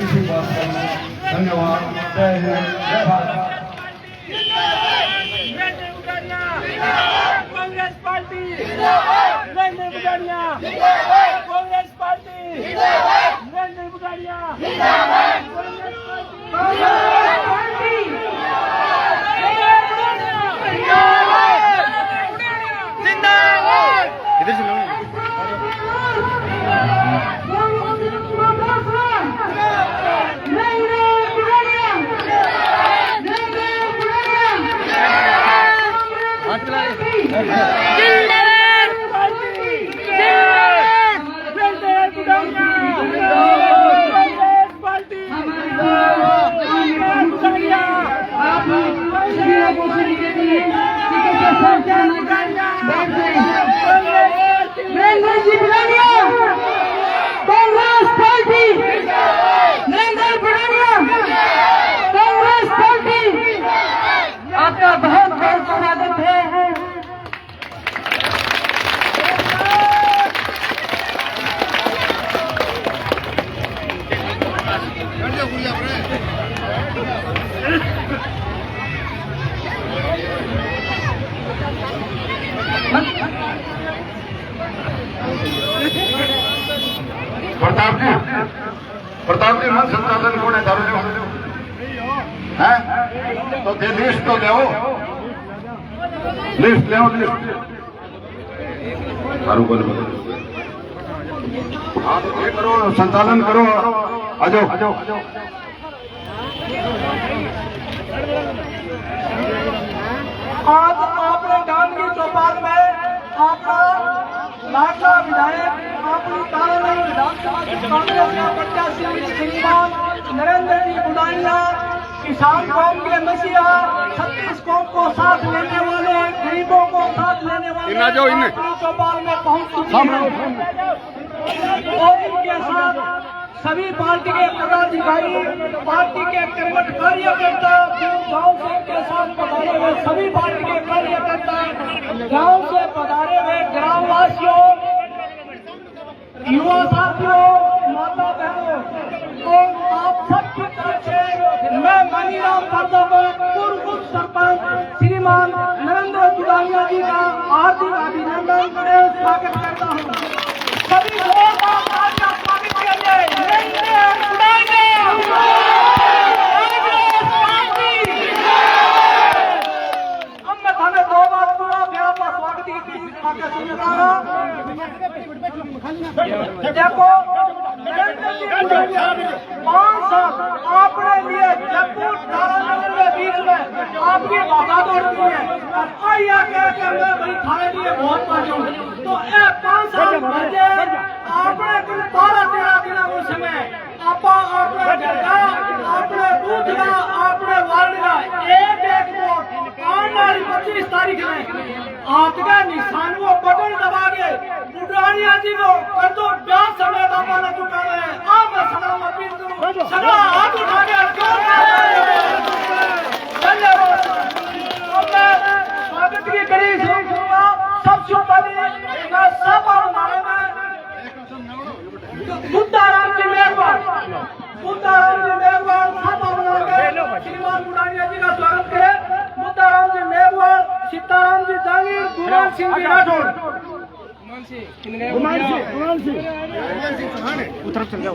इसी बात का धन्यवाद। जय हिंद, जय भारत। कांग्रेस पार्टी, नरेंद्र बुगाड़िया, कांग्रेस पार्टी, नरेंद्र बुगाड़िया, इधर से लो। आपका बहुत बहुत स्वागत है। प्रताप जी मन संचालन कौन है? दारू है तो दे लिस्ट तो ले, लिस्ट ले, लिस्ट दारू को हाँ तो ये करो, संचालन करो। आ जाओ आ जाओ। आज आपने डांगी चौपाल में आपका लाडला विधायक अपनी तारानगर विधानसभा से कांग्रेस का प्रत्याशी श्रीमान नरेंद्र जी बुगाड़िया, किसान कौम के मसीहा, 36 कौम को साथ लेने वाले, गरीबों को साथ लेने वाले चौपाल में पहुंच चुके हैं और इनके साथ सभी पार्टी के पदाधिकारी, पार्टी के कर्मठ कार्यकर्ता, गांव से के साथ पधारे हुए सभी पार्टी के कार्यकर्ता, गांव से पधारे हुए ग्रामवासियों, युवा साथियों, माता बहनों और आप सबकी तरफ से मैं मनीराम पर्दों पूर्व उप सरपंच श्रीमान नरेंद्र बुगाड़िया जी का हार्दिक अभिनंदन और स्वागत करता हूँ। सभी लोगों का स्वागत किया जाए। अब मैं थाने 2 बार पूरा ब्याह का स्वागत की देखो 5 साल आपने लिए जयपुर तारानगर के बीच में आपकी बहादुर की है और यह कहकर मैं भाई थाने लिए बहुत पहुंचू तो 5 साल बचे आपने कुल 12-13 दिनों में समय आपने जगह, आपने बूथ का, आपने वार्ड का एक वोट आने वाली 25 तारीख में आपका निशान वो बटन दबा के बुगाड़िया जी को कर दो। ब्याज समेत आपने चुका है। आप सलाम अपील करूँ, सदा हाथ उठा के धन्यवाद। स्वागत की कड़ी शुरुआत सबसे पहले सब और नारे में मुद्दाराम जी मेहरबान श्रीमान बुगाड़िया जी का स्वागत करें। मुद्दाराम जी मेहरबान, सीताराम जी जागीर, गुमान सिंह जी राठौर, भगवान सिंह चौहान, उतर जाओ।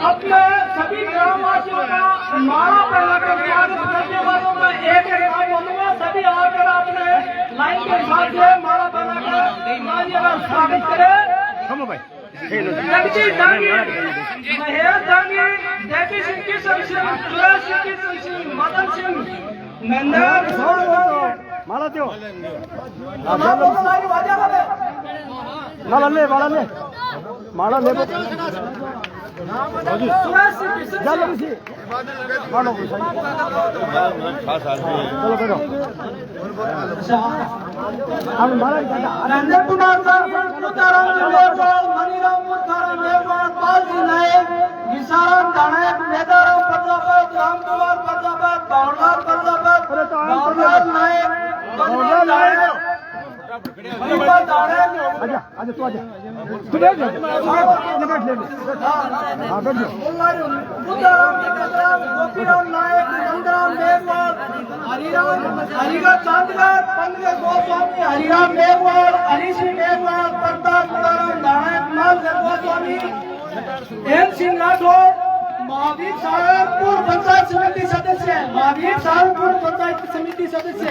अपने सभी ग्रामवासियों का माला पहनाकर स्वागत करने वालों का एक काम बोलूंगा। सभी लाइन के हिसाब से माला बनाकर मान्यवर स्वागत करें। हम भाई जगजीत दांगी, महेश दांगी, देवी सिंह किशन सिंह, सुरेश सिंह किशन सिंह, मदन सिंह, नंदन माला दो माला ले सुरेश सिंह किशन चलो बैठो हम माला नंदन कुमार मुताराम नेवाल, मनीराम मुताराम नेवाल, पालजी नायक, विशाराम दानक, मेदाराम प्रजापत, रामकुमार प्रजापत, बावलाल प्रजापत, बावलाल नायक, बंदर नायक, दीपक दानक, आजा आजा तू आजा तू बैठ जा बैठ ले हां बैठ जा मुताराम नेवाल, गोपीराम नायक, नंदराम नेवाल, हरिगा चांदगर, पंडित गोस्वामी, हरिराम नेवाल, हरि सिंह नेवाल, प्रताप मुताराम दानक, मालगढ़ गोस्वामी, एम सिंह राठौर, महावीर साहबपुर पंचायत समिति सदस्य, महावीर साहबपुर पंचायत समिति सदस्य,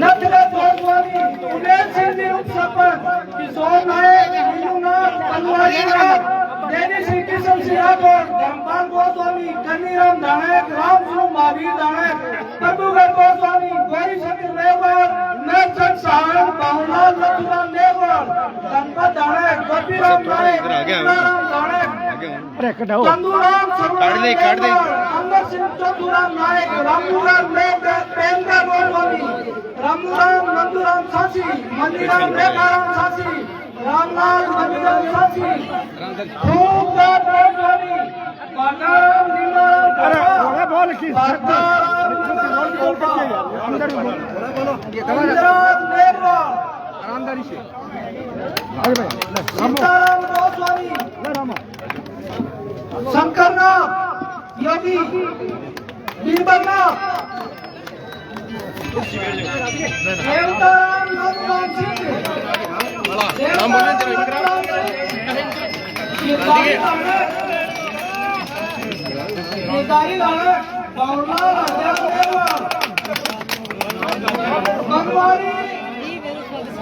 नथरत गोस्वामी, उमेश सिंह उप सरपंच, किशोर नायक, नीलूनाथ, पनवारीनाथ, देवी सिंह किशन सिंह राठौर, धर्मपाल गोस्वामी, कन्नीराम दानक, रामसू महावीर दानक, प्रभुगढ़ गोस्वामी, गौरी शंकर नेवाल, नरचंद साहब, बाहुलाल लक्ष्मण नेवाल, गणपत दानक, गोपीराम नायक, राम दानक, अरे कटाओ चंदूराम काट दे अंबर सिंह चंदूराम नायक, रामूराम पेंद्र गोस्वामी, रामूराम नंदूराम सासी, मंदिराम रेखाराम सासी, रामलाल मंदिराम सासी, खूबदार गोस्वामी, बाटाराम निमाराम अरे बोल की अंदर बोलो इंदिराम नेवाल, आरामदारी से अरे भाई सीताराम गोस्वामी, राम शंकरनाथ योगी, बीरबलनाथ, देवताराम नंदराम सिंह, केदारी दानक, बावलाल अजय नेवाल, बनवारी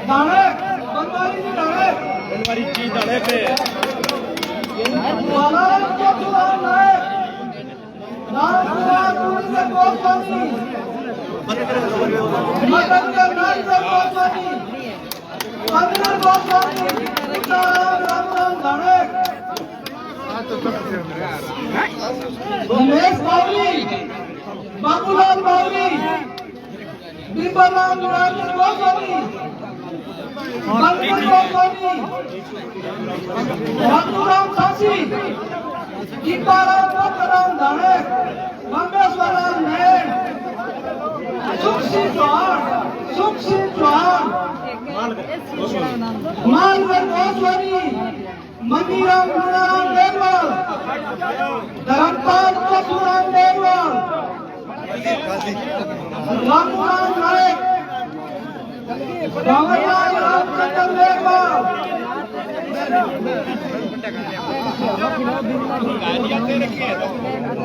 दानक, बनवारी जी दानक, बालाराम चतुराम नायक, रामकुमार पुण्य गोस्वामी, मदनकर नायकर गोस्वामी, पंद्रह गोस्वामी, सीताराम रामराम दानक, उमेश बावरी, बाबूलाल बावरी, बिंबराम नायकर गोस्वामी, पंकज गोस्वामी, रामूराम सासी, गीताराम मोहतराम दानक, मंगेश्वरराम नायक, सुखसिंह चौहान, मालगढ़ गोस्वामी, मनीराम मुनाराम नेवाल, धर्मपाल चतुराम नेवाल, रामूराम नायक, रामलाल रामचंद्र नेवाल,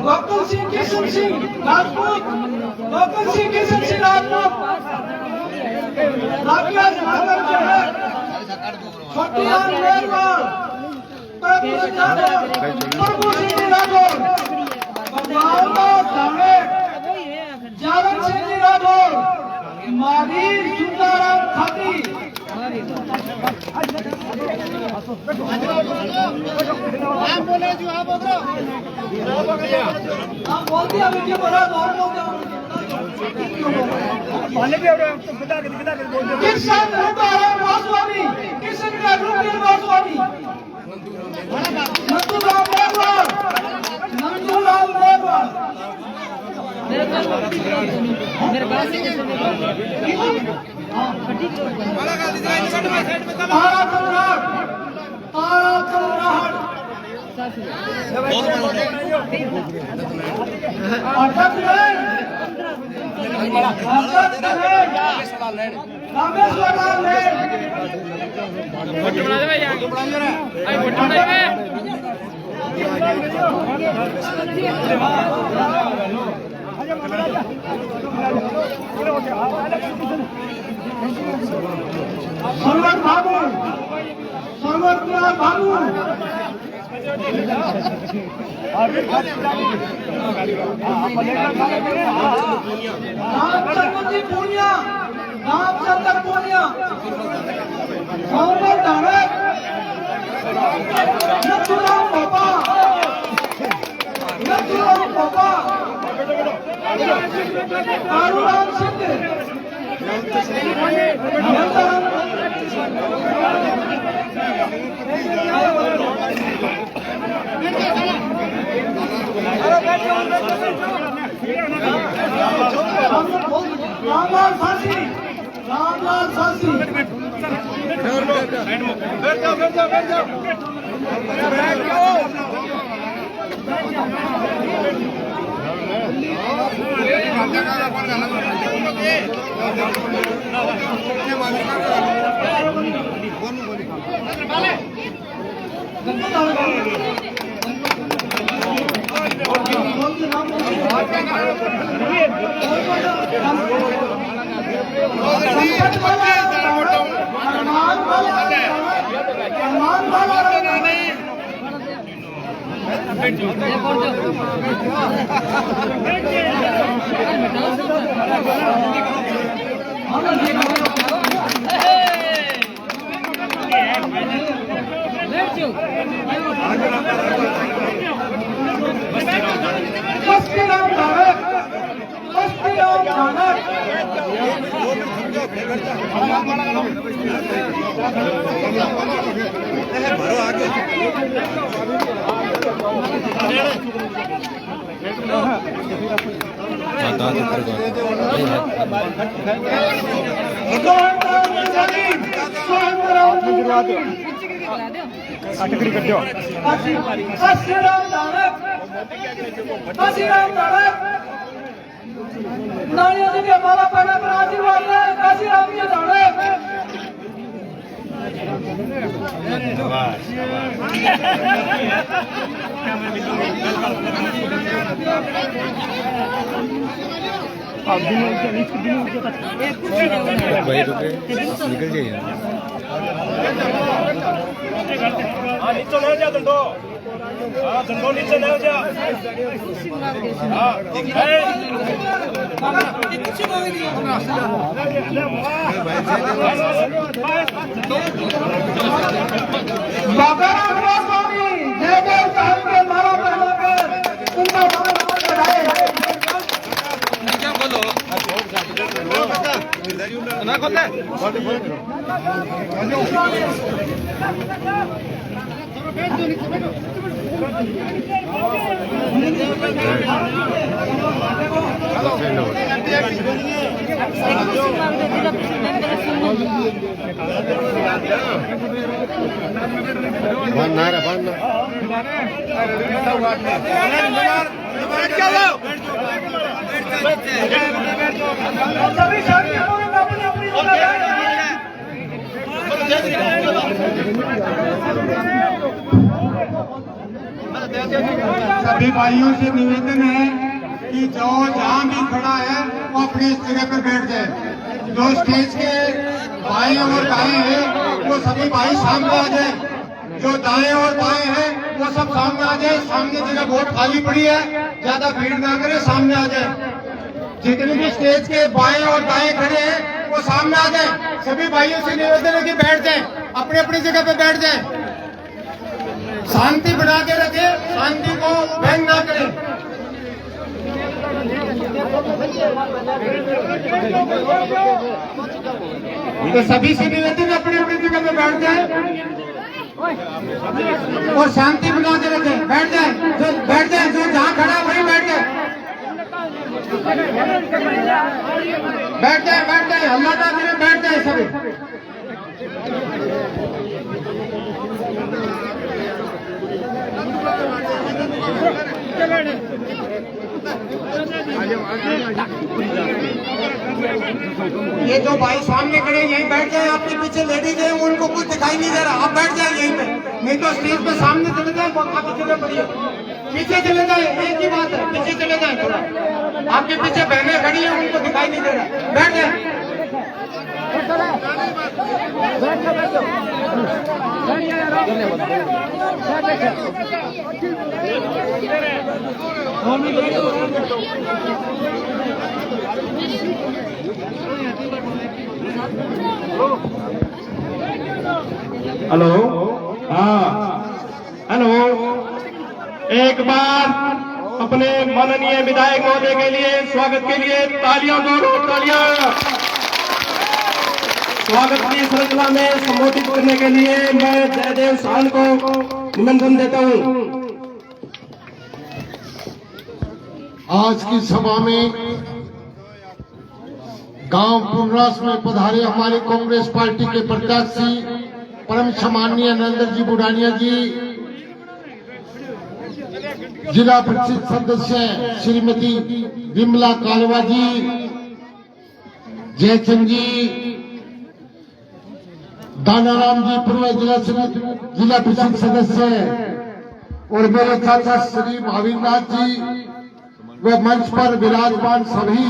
गोकुल सिंह किशन सिंह राजपूत, गोकुल सिंह किशन सिंह राजपूत, राकेश भागल जहर, छोटीलाल नेवाल, प्रभु सिंह राठौर, बाबूलाल दानक, जादव सिंह राठौर, महावीर सुंदराम खाती, आप बोलते हैं मुझे बड़ा और लोग किशन रुद्राराम गोस्वामी, किशन रुद्र गोस्वामी, नंदूराम नेवाल, नंदूराम नेवाल, तारा सम्राट, तारा सम्राट, रामेश्वरलाल लेन, सर्वत बाबू, सर्वत कुमार बाबू, रामचंद्र जी पूनिया, रामचंद्र पूनिया, मोहम्मद डायरेक्ट, नथुराम बाबा, नथुराम बाबा, कारूराम सिंह, रामलाल फांसी, रामलाल फांसी, भाई रुके निकल जाइए नीचे ले जा दंडो दंडो नीचे ले जा सभी भाइयों से निवेदन है कि जो जहाँ भी खड़ा है वो अपनी इस जगह पर बैठ जाए। जो स्टेज के बाएं और दाएं हैं वो सभी भाई सामने आ जाए। जो दाएं और बाएं हैं वो सब सामने आ जाए। सामने जगह बहुत खाली पड़ी है, ज्यादा भीड़ ना करे, सामने आ जाए। जितने भी स्टेज के बाएं और दाएं खड़े हैं वो सामने आ जाए। सभी भाइयों से निवेदन है कि बैठ जाए, अपनी अपनी जगह पे बैठ जाए। शांति बना के रखे, शांति को भंग ना करें। तो सभी से निवेदन अपनी अपनी जगह पे बैठ जाए और शांति बना के रखे। बैठ जाए, जो जहाँ खड़ा है वहीं बैठ जाए। बैठ जाए, हल्ला ना करें, बैठ जाए सभी। ये जो भाई सामने खड़े यहीं बैठ जाए। आपके पीछे लेडीज है, उनको कुछ दिखाई नहीं दे रहा, आप बैठ जाए यहीं पे। नहीं तो स्टेज पे सामने चले जाए, आपकी जगह पड़ी है, पीछे चले जाए। एक ही बात है, पीछे चले जाए थोड़ा। आपके पीछे बहनें खड़ी हैं, उनको दिखाई नहीं दे रहा। बैठ जाए। हेलो, हाँ हेलो, एक बार अपने माननीय विधायक महोदय के लिए स्वागत के लिए तालियां दो, तालियां। स्वागत की श्रृंखला में संबोधित करने के लिए मैं जयदेव शान को निमंत्रण देता हूं। आज की सभा में गांव पुनरास में पधारे हमारे कांग्रेस पार्टी के प्रत्याशी परम सम्माननीय नरेंद्र जी बुढ़ानिया जी, जिला परिषद सदस्य श्रीमती विमला कालवा जी, जयचंद जी, दानाराम जी पूर्व जिला परिषद सदस्य और मेरे चाचा श्री भावीनाथ जी व मंच पर विराजमान सभी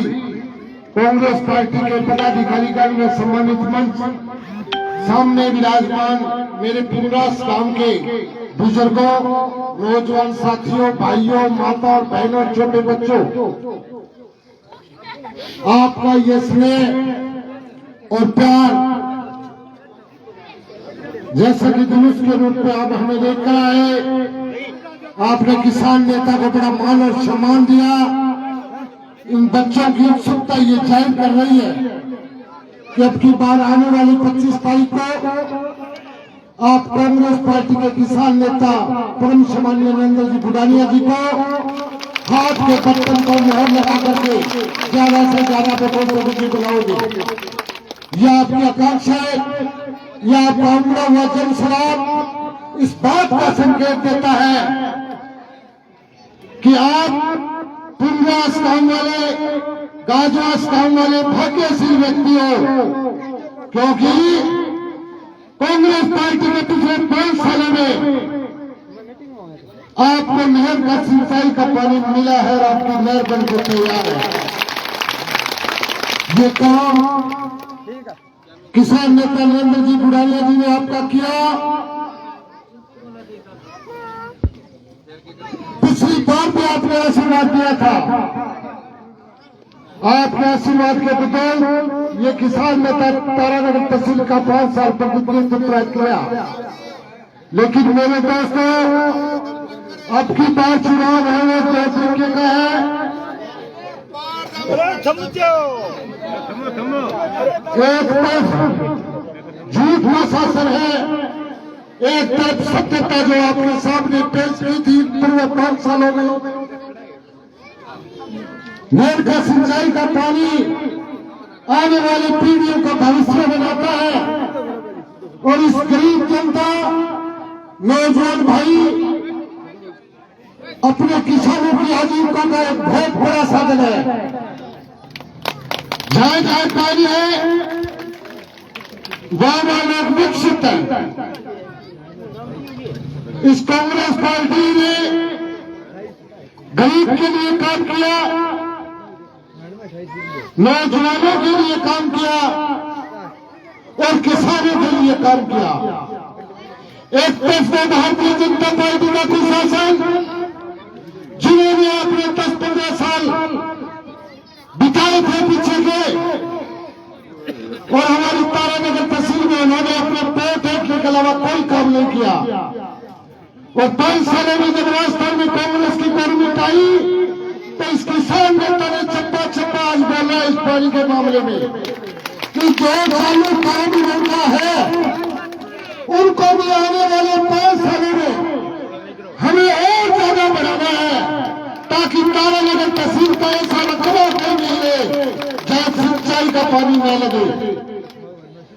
कांग्रेस पार्टी के पदाधिकारीगण व सम्मानित मंच, सामने विराजमान मेरे पुनरास गांव के बुजुर्गों, नौजवान साथियों, भाइयों, माता और बहनों, छोटे बच्चों, आपका ये स्नेह और प्यार जैसा कि जुलूस के रूप में आप हमें लेकर आए, आपने किसान नेता को बड़ा मान और सम्मान दिया। इन बच्चों की उत्सुकता ये जाहिर कर रही है कि अब की बार आने वाली 25 तारीख को आप कांग्रेस पार्टी के किसान नेता परम सम्माननीय नरेंद्र जी बुढ़ानिया जी को हाथ के बटन को मोहर लगा करके ज्यादा से ज्यादा वोटों को बुलाओगे। यह आपकी आकांक्षा है, यह आपका उमड़ा हुआ जन सराब इस बात का संकेत देता है कि आप पुनरास गांव वाले, गाजवास गांव वाले भाग्यशील व्यक्ति हो, क्योंकि कांग्रेस पार्टी के पिछले 5 सालों में आपको नहर का सिंचाई का पानी मिला है और आपकी नहर बनकर तैयार है। ये काम किसान नेता नरेंद्र जी बुढ़ानिया जी ने आपका किया। पिछली बार भी आपने आशीर्वाद दिया था, आपके आशीर्वाद के बदौलत ये किसान नेता तारानगर तहसील का 5 साल प्रतिनिधित्व किया। लेकिन मेरे दोस्तों, अब की बार चुनाव है वो दो तरीके का है। एक तरफ झूठ का शासन है, एक तरफ सत्यता जो आपके सामने पेश की थी पूरे 5 सालों में। नहर का सिंचाई का पानी आने वाली पीढ़ियों का भविष्य बनाता है और इस गरीब जनता, नौजवान भाई अपने किसानों की आजीविका का एक बहुत बड़ा साधन है। जहां जहां पानी है वहां लोग विकसित है। इस कांग्रेस पार्टी ने गरीब के लिए काम किया, नौजवानों के लिए काम किया और किसानों के लिए काम किया। एक तरफ में भारतीय जनता पार्टी का कुशासन, जिन्होंने अपने 10-15 साल बिताए थे पीछे के, और हमारी तारानगर तहसील में उन्होंने अपने पेट फेंकने के अलावा कोई काम नहीं किया। और 5 सालों में जब राजस्थान में कांग्रेस की गवर्नमेंट आई तो इस किसान नेता ने चप्पा चप्पा आज बोला इस पानी के मामले में कि जो चालू काम होता है उनको भी आने वाले 5 सालों में हमें और ज्यादा बढ़ाना है, ताकि तारानगर तहसील का ऐसा रकबा नहीं मिले जहां सिंचाई का पानी न लगे।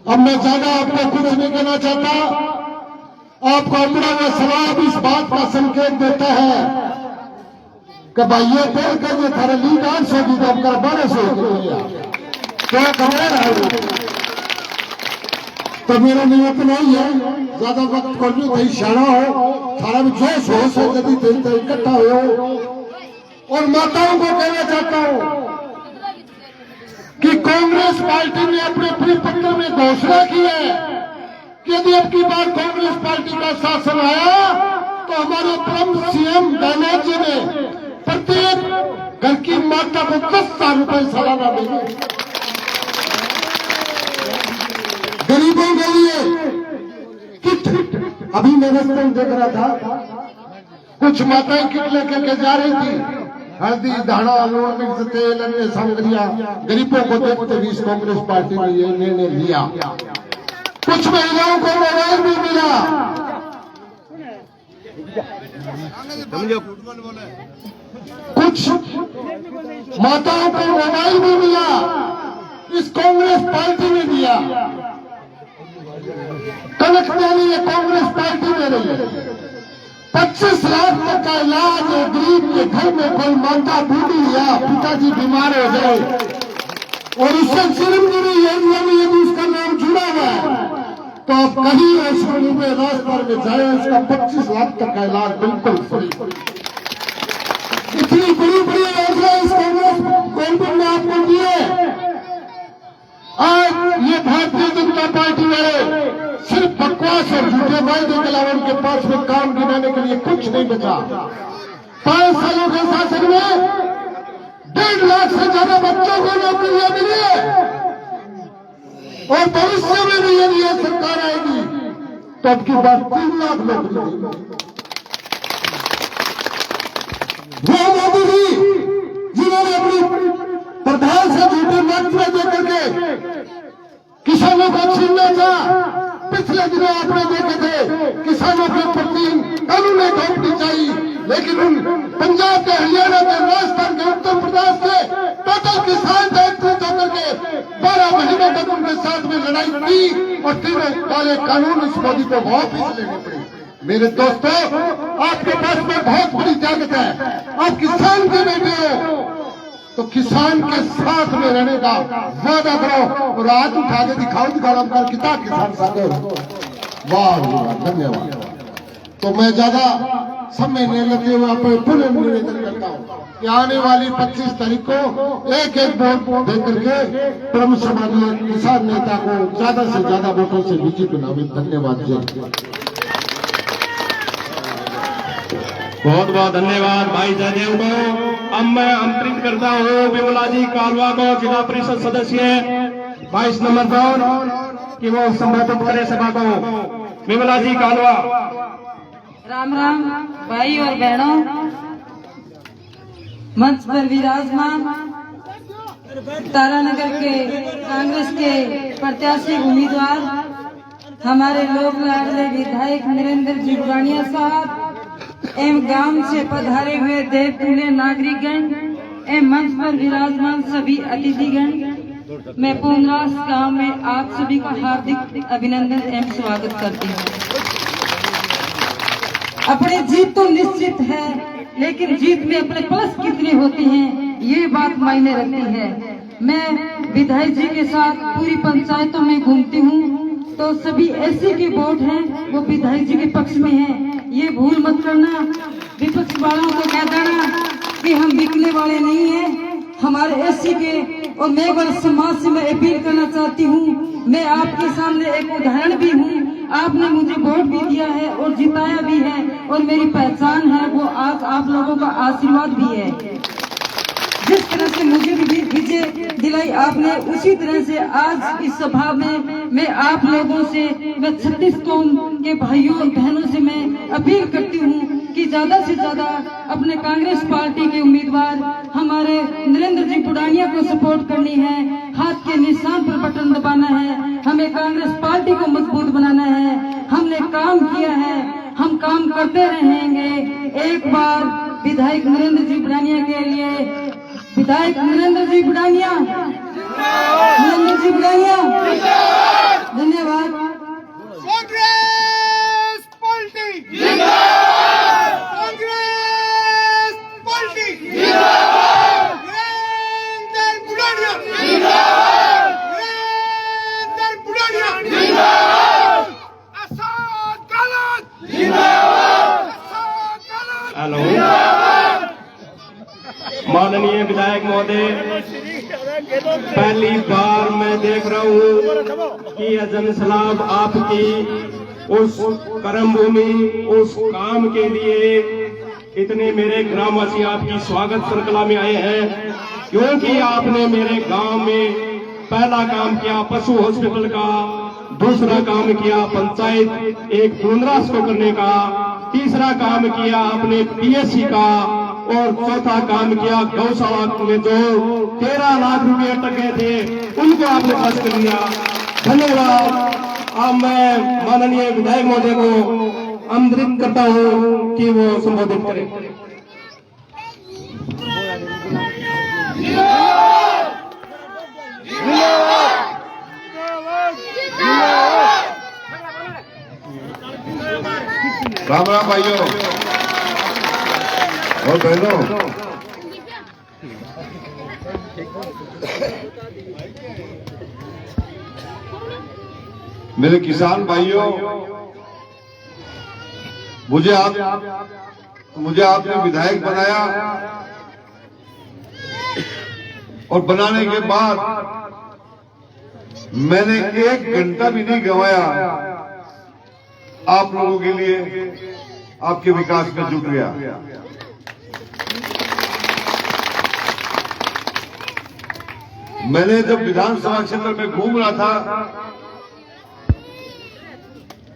अब मैं ज्यादा आपको कुछ नहीं कहना चाहता। आपका उमड़ा हुआ सवाल इस बात का संकेत देता है कि भाई ये बोल कर ये थारा लीड 800 की तो आपका 1200 क्या कमा रहा है। तो मेरा निवेदन नहीं है, ज्यादा वक्त को नहीं, भाई शाणा हो, थारा में जोश हो, यदि इकट्ठा हो और माताओं को कहना चाहता हूं कि कांग्रेस पार्टी ने अपने परिपत्र में घोषणा की है कि यदि अब की बार कांग्रेस पार्टी का शासन आया तो हमारे परम सीएम गहलोत जी ने प्रत्येक घर की माता को 10,000 रुपए सालाना देंगे। गरीबों के लिए किट, अभी मैं रस्ते में देख रहा था, कुछ माताएं किट लेकर के जा रही थी, हल्दी, धाना, लूण, मिर्च, तेल, अन्य सामग्रियां गरीबों को देते हुए इस कांग्रेस पार्टी ने ये निर्णय लिया। कुछ महिलाओं को मोबाइल भी मिला, कुछ माताओं को मोबाइल भी मिला, इस कांग्रेस पार्टी ने दिया। कनक देनी ये कांग्रेस पार्टी ने रही। 25 लाख तक का इलाज गरीब के घर में कोई माता बूढ़ी या पिताजी बीमार हो जाए और उससे सिर्फ योजना में यदि उसका नाम जुड़ा हुआ है तो आप कहीं ऐसे में रास्ते में जाए, उसका 25 लाख तक का इलाज बिल्कुल फ्री। इतनी बड़ी बड़ी योजना इस कांग्रेस गवर्नमेंट ने आपको दी है। आज ये भारतीय जनता पार्टी वाले सिर्फ बकवास और झूठे वायदे के अलावा उनके पास में काम गिनाने के लिए कुछ नहीं बचा। 5 सालों के शासन में 1.5 लाख से ज्यादा बच्चों को नौकरियां मिली है और भविष्य में भी यदि यह सरकार आएगी तो अब की बात 3 लाख नौकरी देगी। वो मोदी जी जिन्होंने अपनी प्रधान से झूठे मंत्र देकर के किसानों को छीनना चाहा। पिछले दिनों आपने देखे थे किसानों के प्रति कानूनी ढोपनी चाहिए, लेकिन उन पंजाब के, हरियाणा के, राजस्थान के, उत्तर प्रदेश के टोटल किसान एकत्रित होकर के 12 महीने तक उनके साथ में लड़ाई की और 3 काले कानून इस मोदी को वापस लेने पड़े। मेरे दोस्तों, आपके पास में बहुत बड़ी ताकत है, आप किसान के बेटे हो तो किसान के साथ में रहने का वादा करो और हाथ उठा के दिखाओ कर कितना किसान साथ हो। वाह वाह, धन्यवाद। तो मैं ज्यादा समय नहीं लेते हुए अपने पुनः निवेदन करता हूँ कि आने वाली 25 तारीख को एक वोट देकर के प्रमुख समाज किसान नेता को ज्यादा से ज्यादा वोटों से बीजेपी नामित। धन्यवाद जी। बहुत बहुत धन्यवाद भाई जयदेव को। अब मैं आमंत्रित करता हूँ विमला जी कालवा को, जिला परिषद सदस्य 22 नंबर जोन, कि वो संबोधित करे सभा को। विमला जी कालवा। राम राम भाई और बहनों, मंच पर विराजमान तारानगर के कांग्रेस के प्रत्याशी उम्मीदवार हमारे लोक लाडले विधायक नरेंद्र जी बुरानिया साहब एवं गांव से पधारे हुए देवतुल्य नागरिकगण एवं मंच पर विराजमान सभी अतिथिगण, मैं पूर्णरास गांव में आप सभी का हार्दिक अभिनंदन एवं स्वागत करती हूँ। अपनी जीत तो निश्चित है, लेकिन जीत में अपने प्लस कितने होते हैं ये बात मायने रखती है। मैं विधायक जी के साथ पूरी पंचायतों में घूमती हूँ तो सभी एससी के वोट हैं वो विधायक जी के पक्ष में हैं। ये भूल मत करना, विपक्ष वालों को कह देना कि हम बिकने वाले नहीं हैं, हमारे एससी के। और मैं वाले समाज से मैं अपील करना चाहती हूँ, मैं आपके सामने एक उदाहरण भी हूँ, आपने मुझे वोट भी दिया है और जिताया भी है और मेरी पहचान है वो आज आप लोगों का आशीर्वाद भी है। जिस तरह से मुझे भी विजय दिलाई आपने, उसी तरह से आज इस सभा में मैं आप लोगों से, मैं 36 कौम के भाइयों और बहनों से मैं अपील करती हूँ कि ज्यादा से ज्यादा अपने कांग्रेस पार्टी के उम्मीदवार हमारे नरेंद्र जी बुरानिया को सपोर्ट करनी है। हाथ के निशान पर बटन दबाना है, हमें कांग्रेस पार्टी को मजबूत बनाना है। हमने काम किया है, हम काम करते रहेंगे। एक बार विधायक नरेंद्र जी बुरानिया के लिए, विधायक नरेंद्र जी बुरानिया, नरेंद्र जी बुरानिया, धन्यवाद। कांग्रेस पार्टी जिंदाबाद, कांग्रेस पार्टी जिंदाबाद, नरेंद्र बुरानिया जिंदाबाद, नरेंद्र बुरानिया जिंदाबाद, असद गलत जिंदाबाद, असद गलत हेलो। पहली बार मैं देख रहा हूँ कि यह जनसलाब आपकी उस कर्म भूमि, उस काम के लिए इतने मेरे ग्रामवासी आपकी स्वागत श्रृंखला में आए हैं, क्योंकि आपने मेरे गांव में पहला काम किया पशु हॉस्पिटल का, दूसरा काम किया पंचायत एक पुनरास को करने का, तीसरा काम किया आपने पीएससी का, और चौथा काम किया गौशाला में जो 13 लाख रुपए अटके थे उनको आपने पास कर लिया। धन्यवाद। अब मैं माननीय विधायक महोदय को आमंत्रित करता हूँ कि वो संबोधित करें। राम राम भाइयों और बहनों, मेरे किसान भाइयों, मुझे आपने विधायक बनाया और बनाने के बाद मैंने 1 घंटा भी नहीं गंवाया आप लोगों के लिए, आपके विकास में जुट गया। मैंने जब विधानसभा क्षेत्र में घूम रहा था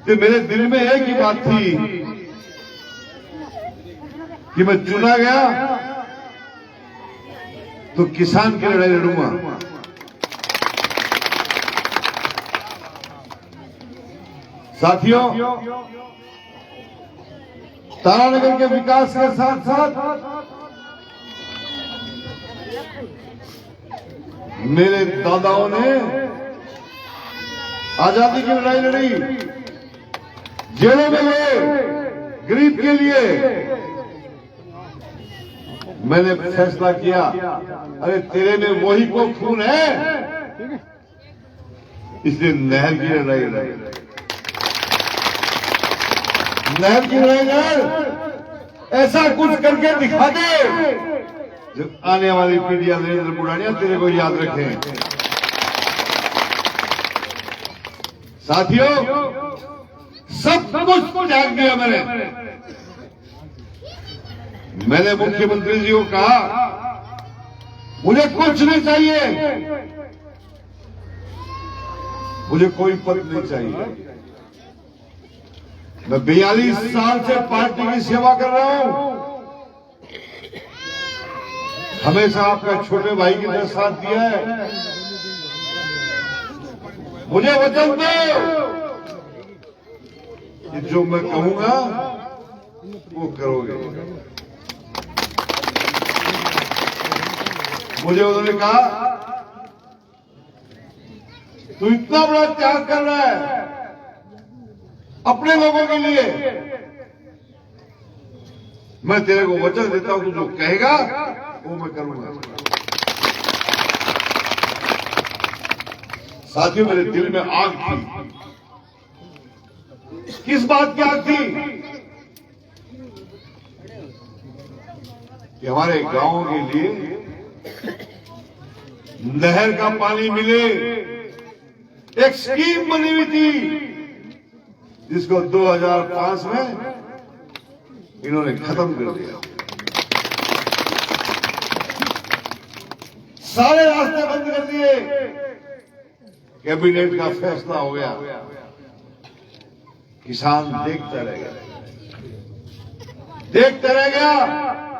तो मेरे दिल में एक ही बात थी कि मैं चुना गया तो किसान की लड़ाई लड़ूंगा। साथियों, तारानगर के विकास के साथ साथ मेरे दादाओं ने आजादी की लड़ाई लड़ी, जेलों में गए गरीब के लिए। मैंने फैसला किया, अरे तेरे में वही को खून है, इसलिए नहर की लड़ाई लड़ी। नहर की लड़ाई लड़, ऐसा कुछ करके दिखा दे जो आने वाली पीढ़ियां नरेंद्र बुढ़ानिया तेरे को याद रखें। साथियों, सब कुछ त्याग दिया मैंने मुख्यमंत्री जी को कहा मुझे कुछ नहीं चाहिए, मुझे कोई पद नहीं चाहिए। मैं 42 साल से पार्टी की सेवा कर रहा हूं, हमेशा आपका छोटे भाई की तरह साथ दिया है। मुझे वचन दो कि जो मैं कहूंगा वो करोगे। मुझे उन्होंने कहा तू इतना बड़ा त्याग कर रहा है अपने लोगों के लिए, मैं तेरे को वचन देता हूं, तू जो कहेगा वो मैं करूंगा। साथियों, मेरे दिल में आग थी। किस बात की आग थी? कि हमारे गांवों के लिए नहर का पानी मिले। एक स्कीम बनी हुई थी जिसको 2005 में इन्होंने खत्म कर दिया। सारे रास्ते बंद कर दिए। कैबिनेट का फैसला हो गया, किसान देखता रह गया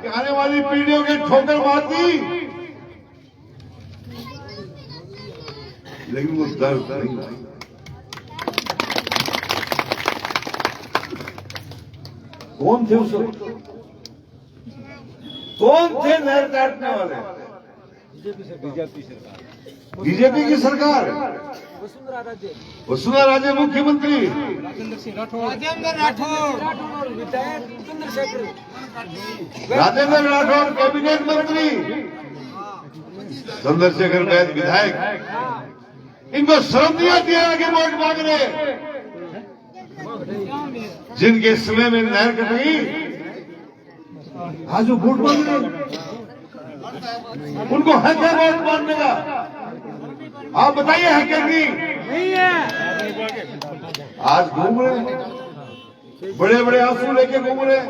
कि आने वाली पीढ़ियों के ठोकर मारती, लेकिन वो दर्द नहीं हुआ। कौन थे उस वक्त? कौन थे नहर काटने वाले? बीजेपी की सरकार, वसुंधरा राजे मुख्यमंत्री, राजेंद्र राठौर कैबिनेट मंत्री, चंद्रशेखर वैद्य विधायक। इनको शर्म नहीं आती है आगे वोट मांगने? जिनके समय में नहर कट गई आज वो वोट मांग रहे। उनको है क्या वोट मारने का? आप बताइए है क्या नहीं है? आज घूम रहे हैं, बड़े बड़े आंसू लेके घूम रहे हैं,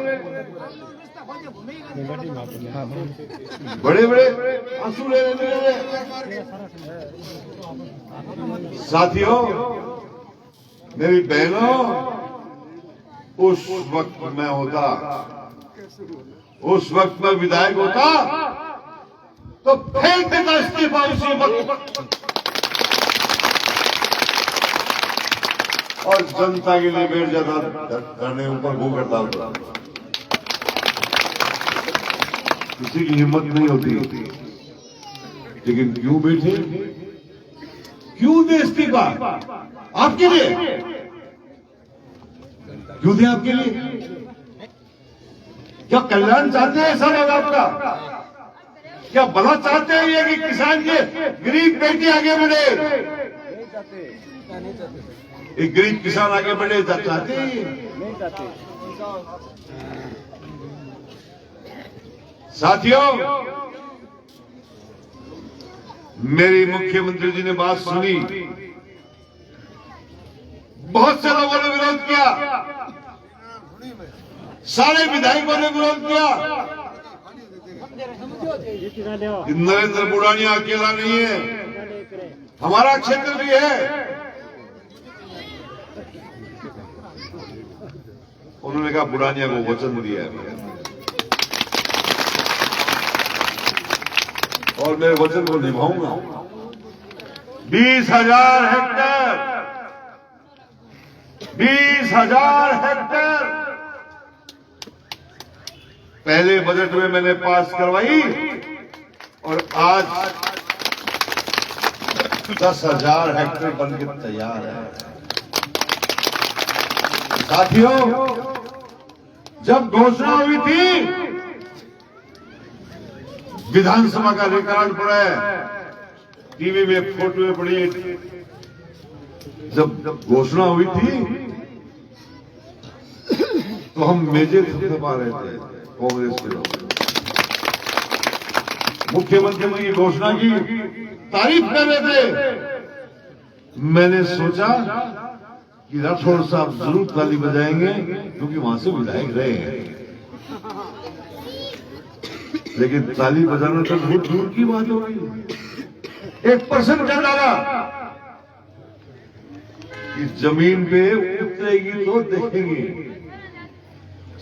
बड़े बड़े आंसू ले रहे। साथियों, मेरी बहनों, उस वक्त मैं होता, उस वक्त मैं विधायक होता तो फेंक देता इस्तीफा उसी वक्त और जनता के लिए बैठ जाता, धरने ऊपर वो करता होता। किसी की हिम्मत नहीं होती, लेकिन क्यों बैठे, क्यों दे इस्तीफा? आपके लिए क्यों दे? आपके लिए क्या कल्याण चाहते हैं सब लोग आपका? क्या भला चाहते हैं ये कि किसान के गरीब बेटे आगे बढ़े? एक गरीब किसान आगे बढ़े चाहते हैं? साथियों, मेरी मुख्यमंत्री जी ने बात सुनी, बहुत से लोगों ने विरोध किया, सारे विधायकों ने विरोध किया। नरेंद्र बुढ़ानिया अकेला नहीं है, हमारा क्षेत्र भी है। उन्होंने कहा बुढ़ानिया को वचन दिया है और मैं वचन को निभाऊंगा। 20,000 हेक्टेयर, 20,000 हेक्टेयर पहले बजट में मैंने पास करवाई और आज 10,000 हेक्टेयर बनकर तैयार है। साथियों, जब घोषणा हुई थी, विधानसभा का रिकॉर्ड पड़ा है, टीवी में फोटो पड़ी, जब घोषणा हुई थी तो हम मेजे थपथपा रहे थे कांग्रेस के लोग। मुख्यमंत्री ने घोषणा की, तारीफ कर रहे थे। मैंने सोचा कि राठौर साहब जरूर ताली बजाएंगे क्योंकि वहां से विधायक रहे हैं, लेकिन ताली बजाना तो बहुत दूर की बात होगी। 1% कर डाला कि जमीन पे उतरेगी तो देखेंगे।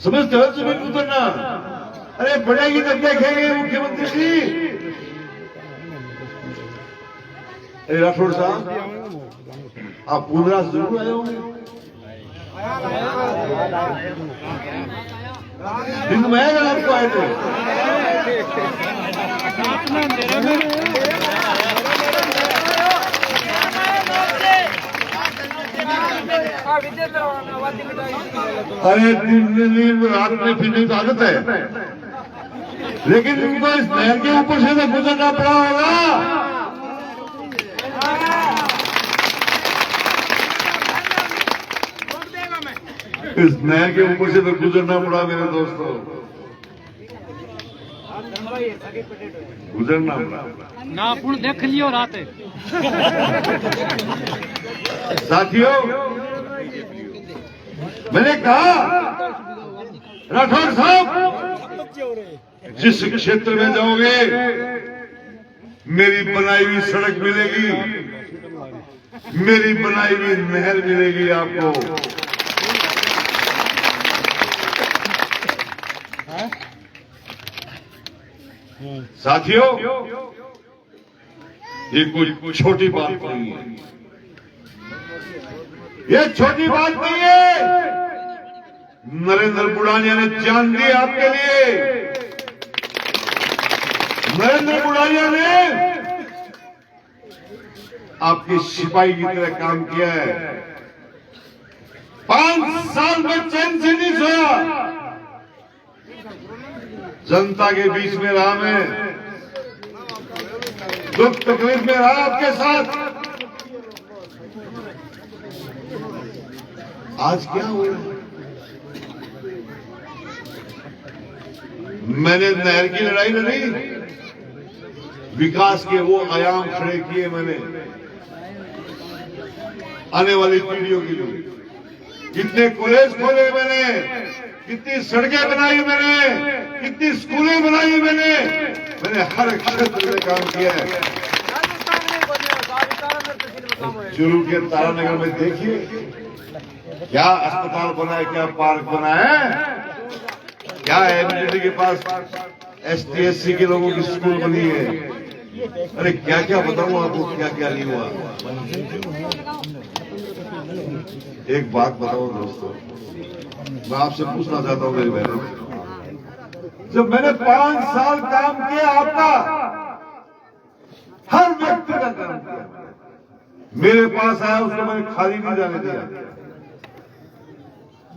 समझते हो जमीन उतरना? अरे बढ़ेगी तब देखेंगे मुख्यमंत्री जी। अरे राठौर साहब, आप पूरा जरूर आए होंगे, दिन में आएगा आपको आए थे। अरे दिन रात में फिरने की आदत है, लेकिन उनको इस नहर के ऊपर से तो गुजरना पड़ा होगा। इस नहर के ऊपर से तो गुजरना पड़ा मेरे दोस्तों, गुजरना पड़ा ना पुण देख लियो रात। साथियों, मैंने कहा राठौर साहब, जिस क्षेत्र में जाओगे मेरी बनाई हुई सड़क मिलेगी, मेरी बनाई हुई नहर मिलेगी आपको। साथियों, ये कोई छोटी बात नहीं है, ये छोटी बात नहीं है। नरेंद्र बुढ़ानिया ने जान दी आपके लिए। नरेंद्र बुढ़ानिया ने आपके सिपाही की तरह काम किया है। 5 साल में चैन से नहीं सोया, जनता के बीच में रहा, मैं दुख तकलीफ में रहा आपके साथ। आज क्या हुआ? मैंने नहर की लड़ाई लड़ी, विकास के वो आयाम खड़े किए मैंने आने वाली पीढ़ियों के लिए। कितने कॉलेज खोले मैंने, कितनी सड़कें बनाई मैंने, कितनी स्कूलें बनाई मैंने हर क्षेत्र में काम किया है। चुरू के तारानगर में देखिए क्या अस्पताल बना है, क्या पार्क बना है, क्या एमजीडी के पास ST/SC के लोगों की स्कूल बनी है। अरे क्या क्या बताऊं आपको, क्या क्या नहीं हुआ। एक बात बताओ दोस्तों, मैं आपसे पूछना चाहता हूं मेरी बहनों, जब मैंने 5 साल काम किया, आपका हर व्यक्ति का काम किया, मेरे पास आया उसको मैंने खाली नहीं जाने दिया।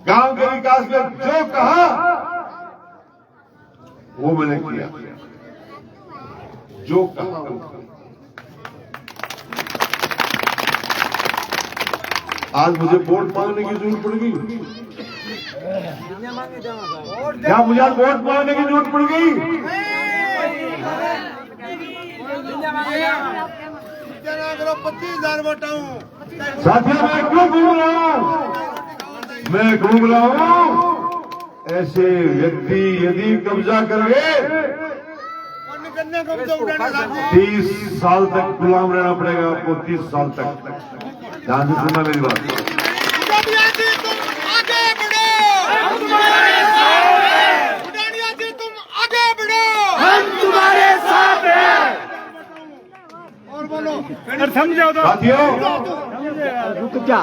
गांव के विकास में जो कहा वो मैंने किया, जो कहा। आज मुझे वोट मांगने की जरूरत पड़ गई, क्या मुझे आज वोट मांगने की जरूरत पड़ गई? करो 25,000 वोटाऊं। साथियों मैं क्यों घूम रहा हूं? मैं घूम रहा हूं, ऐसे व्यक्ति यदि कब्जा कर गए 30 साल तक गुलाम रहना पड़ेगा आपको, 30 साल तक। ध्यान से सुनना मेरी बात। उडानिया जी तुम आगे बढ़ो, हम तुम्हारे साथ हैं। उडानिया जी तुम आगे बढ़ो, हम तुम्हारे साथ हैं। और बोलो समझो तो साथियों, रुक जा।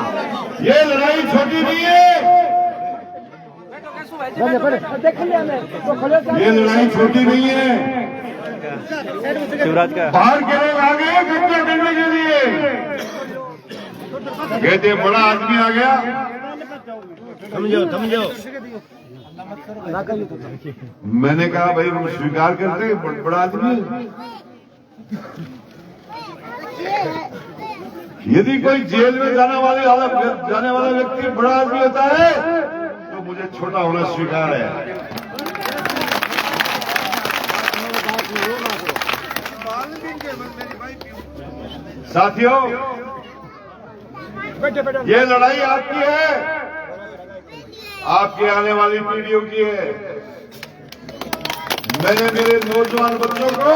ये लड़ाई छोटी नहीं है, ये लड़ाई छोटी नहीं है। शिवराज का बाहर के लोग आ गए कब्जा करने के लिए, कहते बड़ा आदमी आ गया। समझो मैंने कहा भाई हम स्वीकार करते हैं बड़ा आदमी। यदि कोई जेल में जाने वाला व्यक्ति बड़ा आदमी होता है तो मुझे छोटा होना स्वीकार है। साथियों, ये लड़ाई आपकी है, आपके आने वाली पीढ़ियों की है। मैंने मेरे नौजवान बच्चों को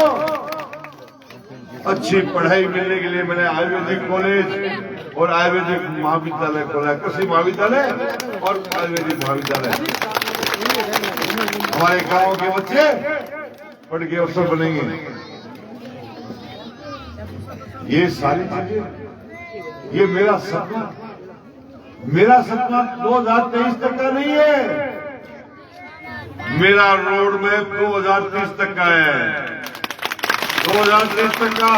अच्छी पढ़ाई मिलने के लिए मैंने आयुर्वेदिक कॉलेज और आयुर्वेदिक महाविद्यालय खोला, कृषि महाविद्यालय और आयुर्वेदिक महाविद्यालय। हमारे गांव के बच्चे पढ़ के अफसर बनेंगे। ये सारी चीजें, ये मेरा सपना 2023 तक का नहीं है, मेरा रोड मैप 2030 तक का है। 2030 तक का,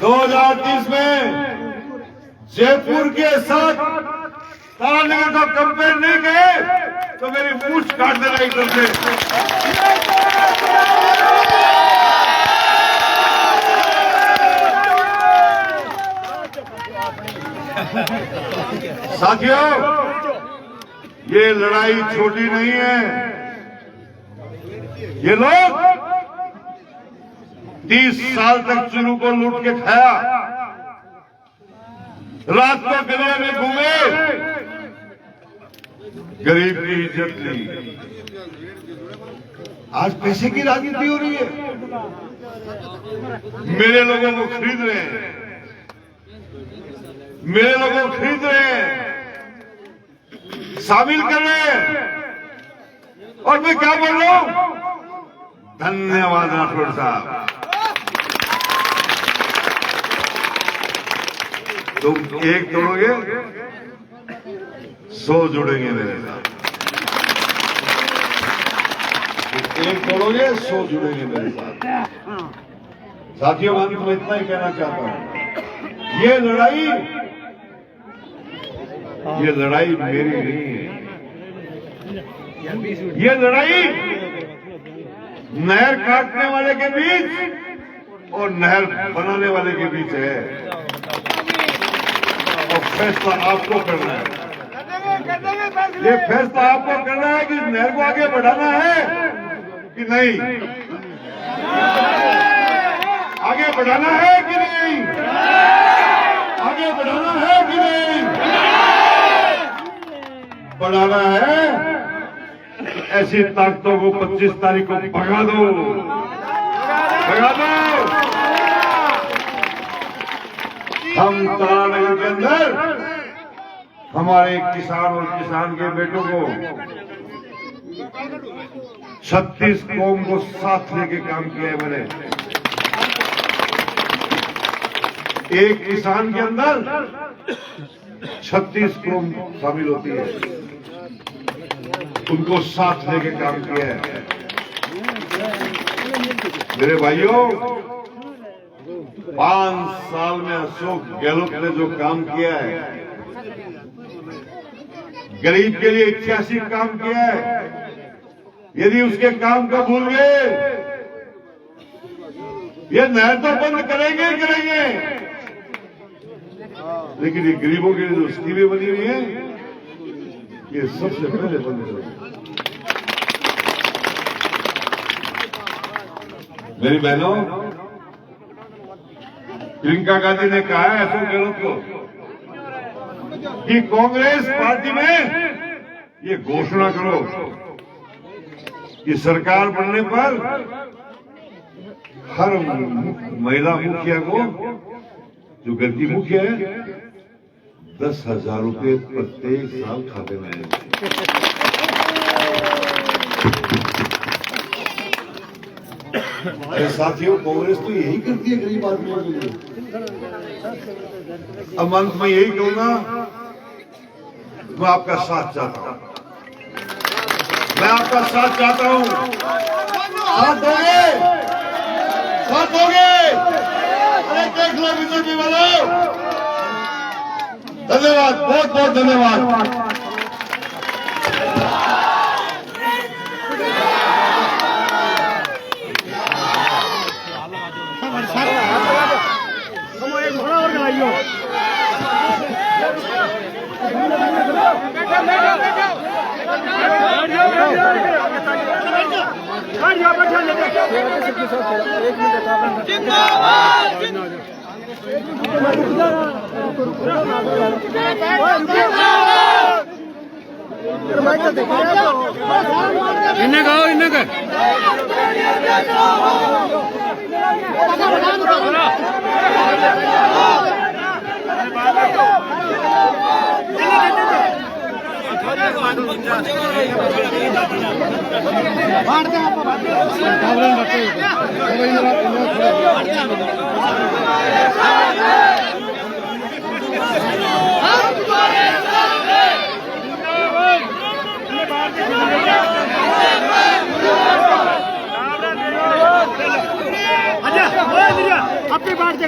2030 में जयपुर के साथ तारानगर को कंपेयर नहीं गए तो मेरी मूछ काट देना एकदम से। साथियों, ये लड़ाई छोटी नहीं है। ये लोग 30 साल तक चुरू को लूट के खाया, रात को गलियों में घूमे, गरीब की इज्जत ली। आज पैसे की राजनीति हो रही है, मेरे लोगों को खरीद रहे हैं, मेरे लोगों को खरीद रहे हैं, शामिल कर रहे हैं। और मैं क्या बोल रहा हूं? धन्यवाद राठौड़ साहब, तुम एक तोड़ोगे 100 जुड़ेंगे मेरे साथ, एक तोड़ोगे 100 जुड़ेंगे मेरे साथ। साथियों, मैं तुम्हें इतना ही कहना चाहता हूं, ये लड़ाई मेरी नहीं है, ये लड़ाई नहर काटने वाले के बीच और नहर बनाने वाले के बीच है, और फैसला आपको करना है। ये फैसला आपको करना है कि नहर को आगे बढ़ाना है कि नहीं। आगे बढ़ाना है कि नहीं? आगे बढ़ाना है कि नहीं? बढ़ाना है। ऐसी ताकतों को 25 तारीख को भगा दो, भगा दो। हम तारानगर के अंदर हमारे किसान और किसान के बेटों को 36 कौम को साथ लेके काम किया है मैंने। एक किसान के अंदर 36 कौम शामिल होती है, उनको साथ लेके काम किया है। मेरे भाइयों, 5 साल में अशोक गहलोत ने जो काम किया है, गरीब के लिए 88 काम किया है। यदि उसके काम को भूल गए, ये नहर तो बंद करेंगे ही करेंगे, लेकिन ये गरीबों के लिए जो स्कीमें बनी हुई है, ये सबसे पहले बंद करेंगे। मेरी बहनों, प्रियंका गांधी ने कहा है अशोक गहलोत को कि कांग्रेस पार्टी में ये घोषणा करो कि सरकार बनने पर हर महिला मुखिया को, जो घर की मुखिया है, 10,000 रुपए प्रत्येक साल खाते में आएंगे। अरे साथियों, कांग्रेस तो यही करती है गरीब आदमियों के लिए। अब अंत में यही कहूंगा, मैं आपका साथ चाहता हूं, मैं आपका साथ चाहता हूं। साथ दोगे? साथ दोगे? अरे देख लो बीजेपी वालों, धन्यवाद, बहुत बहुत धन्यवाद। इन्हें कहो, इन्हें कह अपनी बात